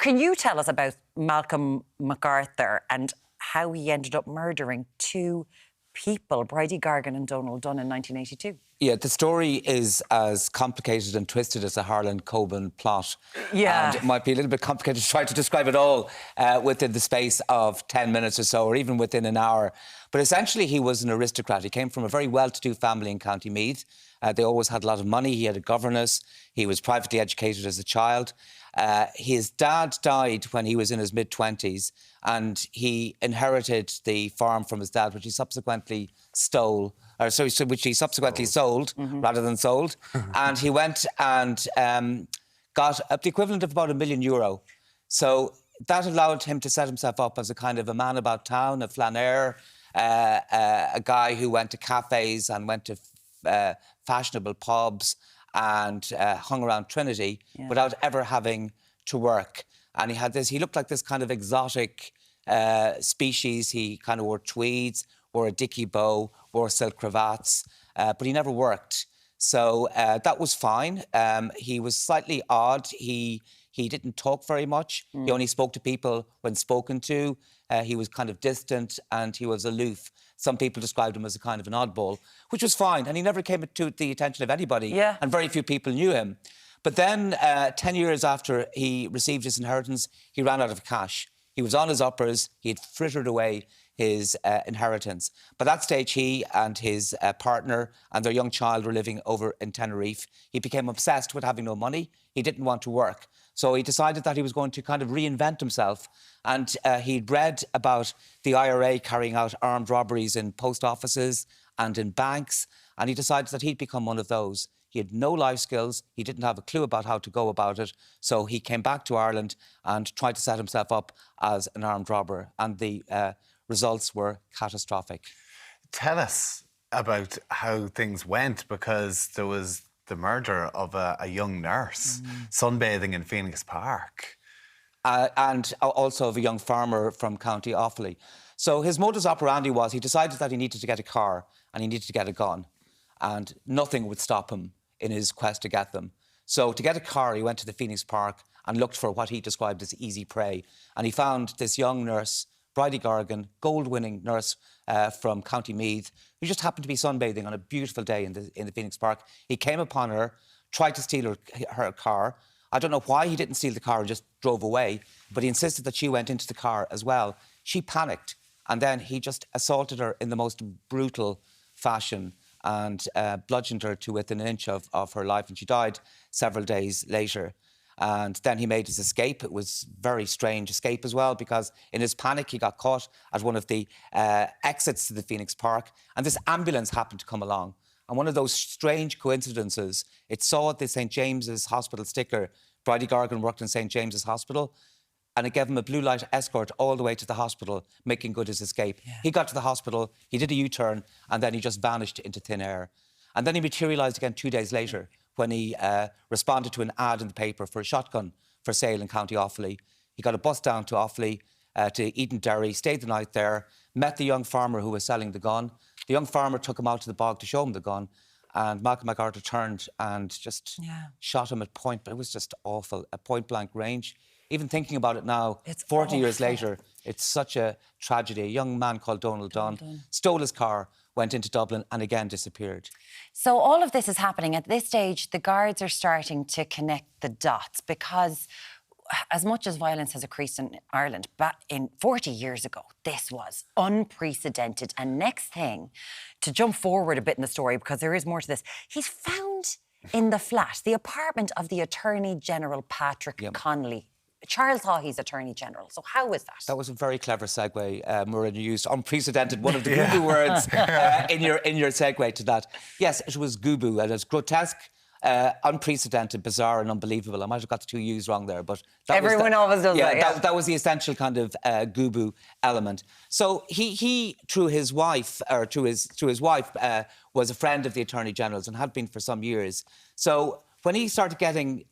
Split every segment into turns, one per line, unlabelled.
can you tell us about Malcolm Macarthur and how he ended up murdering two people, Bridie Gargan and Donald Dunn, in 1982?
Yeah, the story is as complicated and twisted as a Harlan Coben plot.
Yeah.
And it might be a little bit complicated to try to describe it all within the space of 10 minutes or so, or even within an hour. But essentially, he was an aristocrat. He came from a very well-to-do family in County Meath. They always had a lot of money. He had a governess. He was privately educated as a child. His dad died when he was in his mid-20s, and he inherited the farm from his dad, which he subsequently sold rather than sold. And he went and got the equivalent of about €1 million. So that allowed him to set himself up as a kind of a man about town, a flaneur, a guy who went to cafes and went to fashionable pubs and hung around Trinity without ever having to work. And he looked like this kind of exotic species. He kind of wore tweeds, wore a dicky bow, wore silk cravats, but he never worked. So that was fine. He was slightly odd. He didn't talk very much. He only spoke to people when spoken to. He was kind of distant and he was aloof. Some people described him as a kind of an oddball, which was fine. And he never came to the attention of anybody. And very few people knew him. But then 10 years after he received his inheritance, he ran out of cash. He was on his uppers. He had frittered away his inheritance. By that stage, he and his partner and their young child were living over in Tenerife. He became obsessed with having no money. He didn't want to work. So he decided that he was going to kind of reinvent himself. And he'd read about the IRA carrying out armed robberies in post offices and in banks. And he decided that he'd become one of those. He had no life skills. He didn't have a clue about how to go about it. So he came back to Ireland and tried to set himself up as an armed robber. And the results were catastrophic.
Tell us about how things went, because there was the murder of a young nurse sunbathing in Phoenix Park.
And also of a young farmer from County Offaly. So his modus operandi was he decided that he needed to get a car and he needed to get a gun. And nothing would stop him in his quest to get them. So to get a car, he went to the Phoenix Park and looked for what he described as easy prey. And he found this young nurse, Bridie Gargan, gold-winning nurse from County Meath, who just happened to be sunbathing on a beautiful day in the Phoenix Park. He came upon her, tried to steal her car. I don't know why he didn't steal the car and just drove away, but he insisted that she went into the car as well. She panicked, and then he just assaulted her in the most brutal fashion and bludgeoned her to within an inch of her life, and she died several days later. And then he made his escape. It was a very strange escape as well, because in his panic he got caught at one of the exits to the Phoenix Park, and this ambulance happened to come along. And one of those strange coincidences, it saw the St. James's Hospital sticker. Bridie Gargan worked in St. James's Hospital, and it gave him a blue light escort all the way to the hospital, making good his escape. He got to the hospital, he did a U-turn, and then he just vanished into thin air. And then he materialised again 2 days later when he responded to an ad in the paper for a shotgun for sale in County Offaly. He got a bus down to Offaly, to Eden Derry, stayed the night there, met the young farmer who was selling the gun. The young farmer took him out to the bog to show him the gun, and Malcolm Macarthur turned and just shot him at point, but it was just awful, at point-blank range. Even thinking about it now,
it's
40 years later, it's such a tragedy. A young man called Donald Dunn stole his car, went into Dublin and again disappeared.
So all of this is happening. At this stage, the guards are starting to connect the dots, because as much as violence has increased in Ireland, but in 40 years ago, this was unprecedented. And next thing, to jump forward a bit in the story, because there is more to this, he's found in the flat, the apartment of the Attorney General, Patrick Connolly. Charles Haughey's Attorney General. So how was that? That
was a very clever segue, Muireann. You used unprecedented, one of the GUBU words in your segue to that. Yes, it was GUBU, and it's grotesque, unprecedented, bizarre and unbelievable. I might have got the two U's wrong there, but
everyone always does that.
That was the essential kind of GUBU element. So he through his wife, was a friend of the Attorney General's and had been for some years. So when he started getting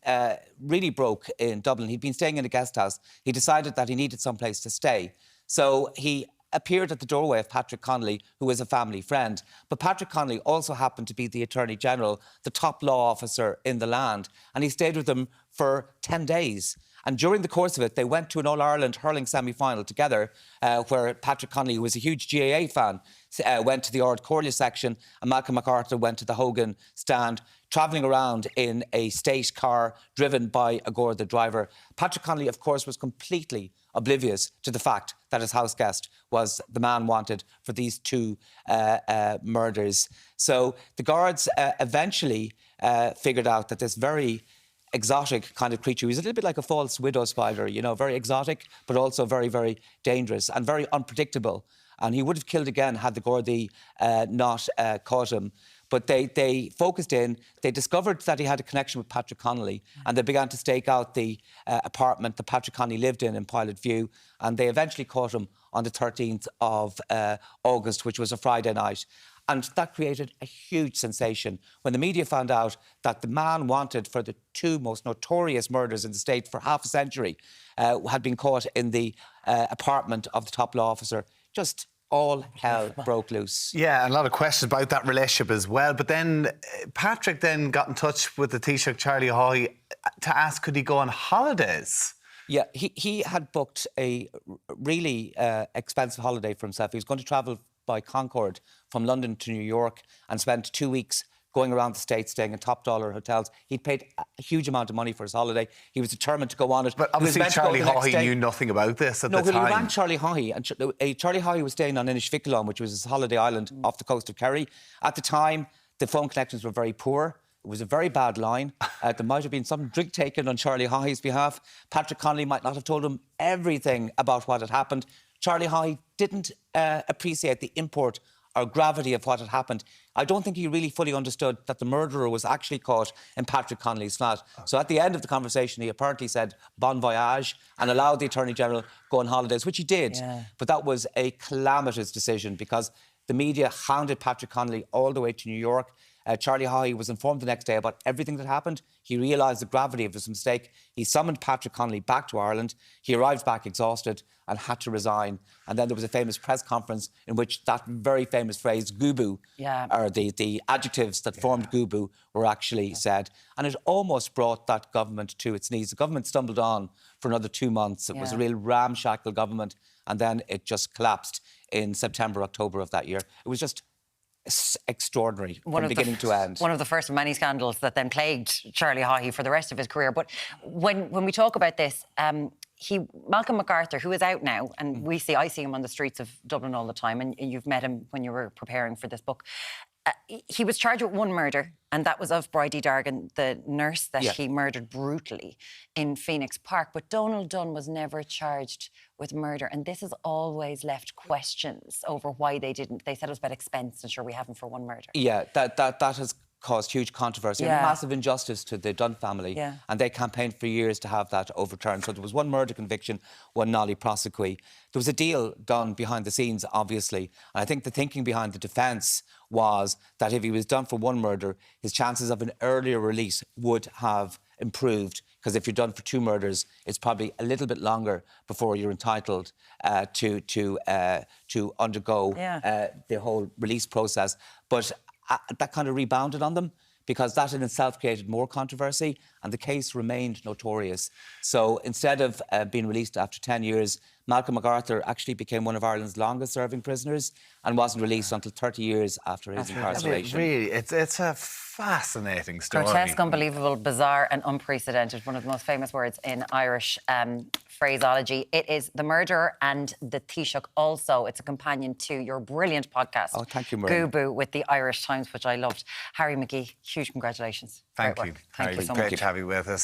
really broke in Dublin, he'd been staying in a guest house. He decided that he needed some place to stay. So he appeared at the doorway of Patrick Connolly, who was a family friend. But Patrick Connolly also happened to be the Attorney General, the top law officer in the land. And he stayed with him for 10 days. And during the course of it, they went to an All-Ireland hurling semi-final together, where Patrick Connolly, who was a huge GAA fan, went to the Ard Corlia section, and Malcolm MacArthur went to the Hogan stand, travelling around in a state car driven by a Garda driver. Patrick Connolly, of course, was completely oblivious to the fact that his house guest was the man wanted for these two murders. So the guards eventually figured out that this very exotic kind of creature, he was a little bit like a false widow spider, you know, very exotic, but also very, very dangerous and very unpredictable. And he would have killed again had the Gardaí not caught him. But they focused in, they discovered that he had a connection with Patrick Connolly, and they began to stake out the apartment that Patrick Connolly lived in Pilot View, and they eventually caught him on the 13th of August, which was a Friday night. And that created a huge sensation when the media found out that the man wanted for the two most notorious murders in the state for half a century had been caught in the apartment of the top law officer. Just all hell broke loose.
Yeah, and a lot of questions about that relationship as well. But then Patrick then got in touch with the Taoiseach, Charlie Haughey, to ask could he go on holidays.
Yeah, he had booked a really expensive holiday for himself. He was going to travel by Concorde from London to New York and spent 2 weeks going around the States, staying in top dollar hotels. He'd paid a huge amount of money for his holiday. He was determined to go on it.
But obviously Charlie Haughey knew nothing about this at the time.
No, he rang Charlie Haughey, and Charlie Haughey was staying on Inishvikalon, which was his holiday island off the coast of Kerry. At the time, the phone connections were very poor. It was a very bad line. There might have been some drink taken on Charlie Haughey's behalf. Patrick Connolly might not have told him everything about what had happened. Charlie Haughey didn't appreciate the import or gravity of what had happened. I don't think he really fully understood that the murderer was actually caught in Patrick Connolly's flat. So at the end of the conversation, he apparently said bon voyage and allowed the Attorney-General go on holidays, which he did. Yeah. But that was a calamitous decision because the media hounded Patrick Connolly all the way to New York. Charlie Haughey was informed the next day about everything that happened. He realised the gravity of his mistake. He summoned Patrick Connolly back to Ireland. He arrived back exhausted and had to resign. And then there was a famous press conference in which that very famous phrase, GUBU, or the adjectives that formed GUBU were actually said. And it almost brought that government to its knees. The government stumbled on for another 2 months. It was a real ramshackle government. And then it just collapsed in September, October of that year. It was just extraordinary from beginning to end.
One of the first of many scandals that then plagued Charlie Haughey for the rest of his career. But when we talk about this, Malcolm MacArthur, who is out now, and I see him on the streets of Dublin all the time, and you've met him when you were preparing for this book. He was charged with one murder, and that was of Bridie Dargan, the nurse that he murdered brutally in Phoenix Park. But Donald Dunn was never charged with murder, and this has always left questions over why they didn't. They said it was about expense, and sure, we have him for one murder.
Yeah, that has caused huge controversy and massive injustice to the Dunn family. Yeah. And they campaigned for years to have that overturned. So there was one murder conviction, one nolli prosequi. There was a deal done behind the scenes, obviously. And I think the thinking behind the defence was that if he was done for one murder, his chances of an earlier release would have improved. Because if you're done for two murders, it's probably a little bit longer before you're entitled to undergo the whole release process. But that kind of rebounded on them because that in itself created more controversy and the case remained notorious. So instead of being released after 10 years, Malcolm MacArthur actually became one of Ireland's longest-serving prisoners and wasn't released until 30 years after his incarceration.
Really, it's a fascinating story.
Grotesque, unbelievable, bizarre and unprecedented. One of the most famous words in Irish phraseology. It is The Murderer and the Taoiseach also. It's a companion to your brilliant podcast.
Oh, thank you, Maureen.
GUBU with the Irish Times, which I loved. Harry McGee, huge congratulations.
Thank you.
Thank you so much.
Great to have you with us.